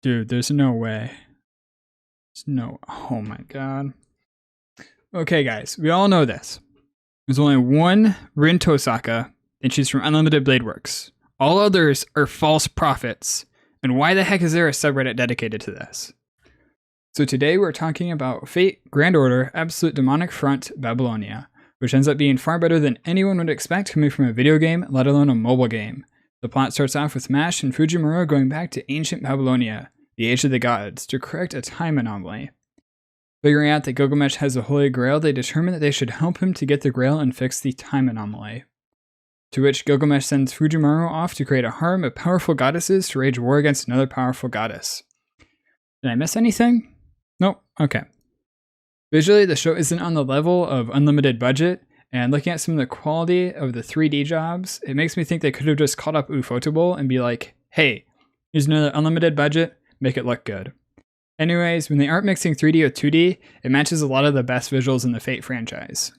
Dude, there's no way. Oh my god. Okay, guys, we all know this. There's only one Rin Tosaka, and she's from Unlimited Blade Works. All others are false prophets. And why the heck is there a subreddit dedicated to this? So today we're talking about Fate Grand Order Absolute Demonic Front Babylonia, which ends up being far better than anyone would expect coming from a video game, let alone a mobile game. The plot starts off with Mash and Fujimura going back to ancient Babylonia, the age of the gods, to correct a time anomaly. Figuring out that Gilgamesh has the Holy Grail, they determine that they should help him to get the Grail and fix the time anomaly. To which Gilgamesh sends Fujimaru off to create a harem of powerful goddesses to wage war against another powerful goddess. Did I miss anything? Nope. Okay. Visually, the show isn't on the level of unlimited budget, and looking at some of the quality of the 3D jobs, it makes me think they could have just called up Ufotable and be like, hey, here's another unlimited budget, make it look good. Anyways, when they aren't mixing 3D with 2D, it matches a lot of the best visuals in the Fate franchise.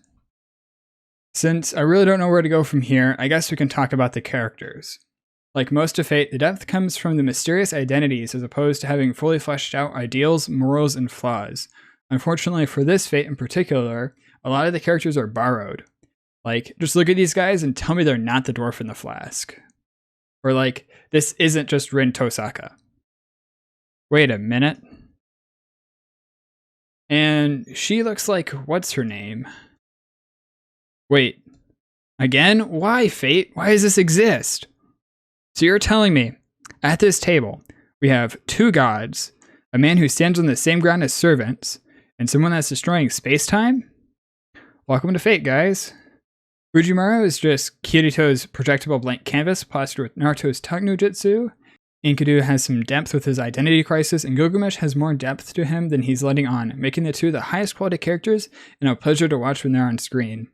Since I really don't know where to go from here, I guess we can talk about the characters. Like most of Fate, the depth comes from the mysterious identities as opposed to having fully fleshed out ideals, morals, and flaws. Unfortunately for this Fate in particular, a lot of the characters are borrowed. Like, just look at these guys and tell me they're not the dwarf in the flask. Or like, this isn't just Rin Tosaka. Wait a minute. And she looks like, what's her name? Wait, again? Why, Fate? Why does this exist? So you're telling me, at this table, we have two gods, a man who stands on the same ground as servants, and someone that's destroying space-time? Welcome to Fate, guys. Fujimaru is just Kirito's projectable blank canvas plastered with Naruto's Tagno Jutsu. Enkidu has some depth with his identity crisis, and Gilgamesh has more depth to him than he's letting on, making the two the highest quality characters and a pleasure to watch when they're on screen.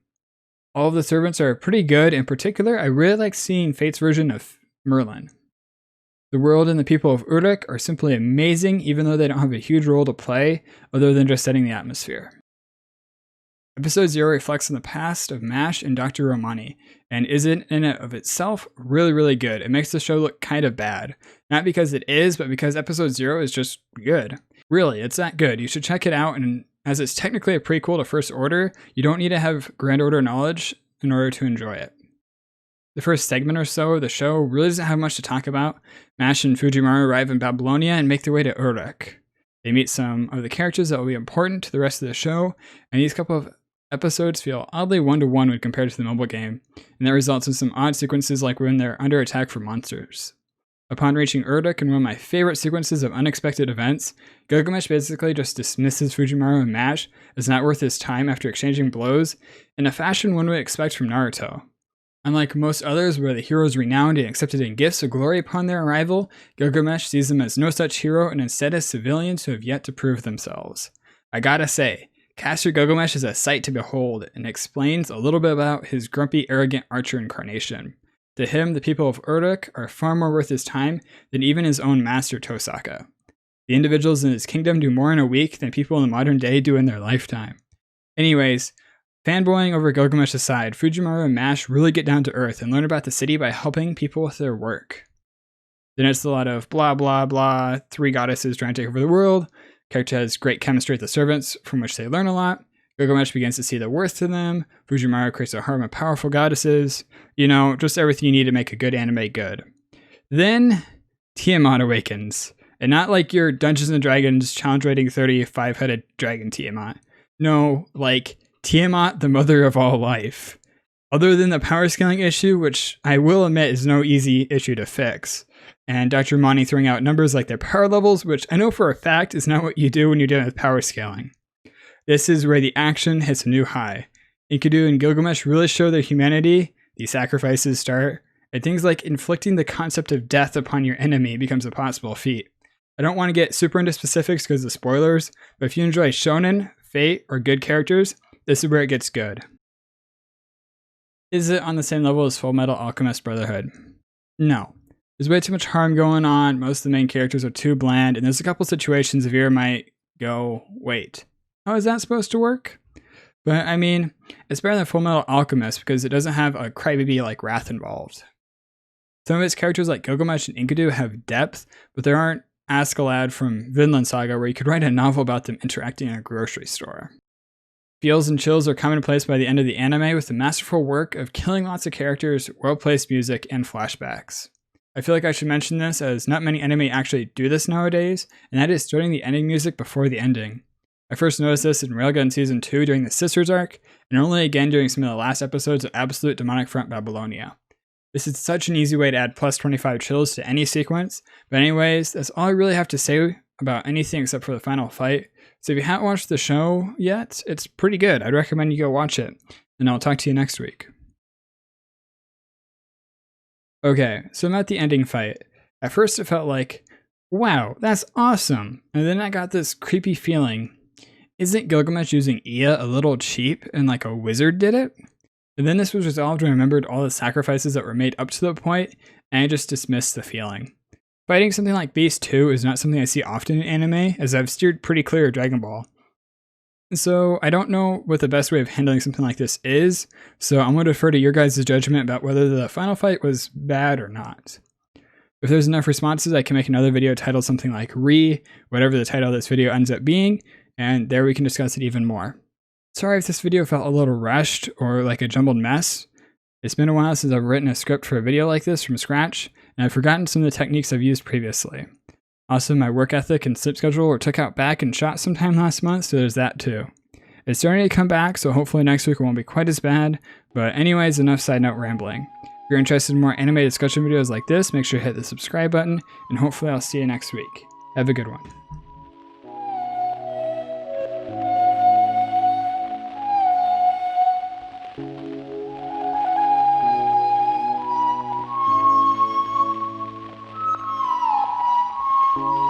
All of the servants are pretty good. In particular, I really like seeing Fate's version of Merlin. The world and the people of Uruk are simply amazing, even though they don't have a huge role to play, other than just setting the atmosphere. Episode 0 reflects on the past of Mash and Dr. Romani, and isn't in and of itself really good. It makes the show look kind of bad. Not because it is, but because episode 0 is just good. Really, it's that good. You should check it out, and as it's technically a prequel to First Order, you don't need to have Grand Order knowledge in order to enjoy it. The first segment or so of the show really doesn't have much to talk about. Mash and Fujimaru arrive in Babylonia and make their way to Uruk. They meet some of the characters that will be important to the rest of the show, and these couple of episodes feel oddly one-to-one when compared to the mobile game, and that results in some odd sequences like when they're under attack from monsters. Upon reaching Uruk and one of my favorite sequences of unexpected events, Gilgamesh basically just dismisses Fujimaru and Mash as not worth his time after exchanging blows, in a fashion one would expect from Naruto. Unlike most others where the hero is renowned and accepted in gifts of glory upon their arrival, Gilgamesh sees them as no such hero and instead as civilians who have yet to prove themselves. I gotta say, Caster Gilgamesh is a sight to behold and explains a little bit about his grumpy, arrogant archer incarnation. To him, the people of Uruk are far more worth his time than even his own master Tosaka. The individuals in his kingdom do more in a week than people in the modern day do in their lifetime. Anyways, fanboying over Gilgamesh aside, Fujimaru and Mash really get down to earth and learn about the city by helping people with their work. Then it's a lot of blah blah blah, three goddesses trying to take over the world. Character has great chemistry with the servants, from which they learn a lot. Gilgamesh begins to see the worth to them. Fujimaru creates a harem of powerful goddesses. You know, just everything you need to make a good anime good. Then, Tiamat awakens. And not like your Dungeons & Dragons challenge rating 30 5-headed dragon Tiamat. No, like Tiamat, the mother of all life. Other than the power scaling issue, which I will admit is no easy issue to fix. And Dr. Mani throwing out numbers like their power levels, which I know for a fact is not what you do when you're dealing with power scaling. This is where the action hits a new high. Enkidu and Gilgamesh really show their humanity, the sacrifices start, and things like inflicting the concept of death upon your enemy becomes a possible feat. I don't want to get super into specifics because of spoilers, but if you enjoy shonen, fate, or good characters, this is where it gets good. Is it on the same level as Fullmetal Alchemist Brotherhood? No. There's way too much harm going on, most of the main characters are too bland, and there's a couple situations the viewer might go, wait, how is that supposed to work? But I mean, it's better than Fullmetal Alchemist because it doesn't have a crybaby like Wrath involved. Some of its characters like Gilgamesh and Enkidu have depth, but they aren't Askeladd from Vinland Saga, where you could write a novel about them interacting in a grocery store. Feels and chills are commonplace by the end of the anime, with the masterful work of killing lots of characters, well-placed music, and flashbacks. I feel like I should mention this, as not many anime actually do this nowadays, and that is starting the ending music before the ending. I first noticed this in Railgun Season 2 during the Sisters arc, and only again during some of the last episodes of Absolute Demonic Front Babylonia. This is such an easy way to add plus 25 chills to any sequence, but anyways, that's all I really have to say about anything except for the final fight. So if you haven't watched the show yet, it's pretty good. I'd recommend you go watch it, and I'll talk to you next week. Okay, so I'm at the ending fight. At first it felt like, wow, that's awesome, and then I got this creepy feeling. Isn't Gilgamesh using Emiya a little cheap and like a wizard did it? And then this was resolved when I remembered all the sacrifices that were made up to the point, and I just dismissed the feeling. Fighting something like Beast 2 is not something I see often in anime, as I've steered pretty clear of Dragon Ball. So I don't know what the best way of handling something like this is, so I'm going to defer to your guys' judgment about whether the final fight was bad or not. If there's enough responses, I can make another video titled something like whatever the title of this video ends up being, and there we can discuss it even more. Sorry if this video felt a little rushed or like a jumbled mess. It's been a while since I've written a script for a video like this from scratch, and I've forgotten some of the techniques I've used previously. Also, my work ethic and sleep schedule were took out back and shot sometime last month, so there's that too. It's starting to come back, so hopefully next week it won't be quite as bad, but anyways, enough side note rambling. If you're interested in more anime discussion videos like this, make sure to hit the subscribe button, and hopefully I'll see you next week. Have a good one. You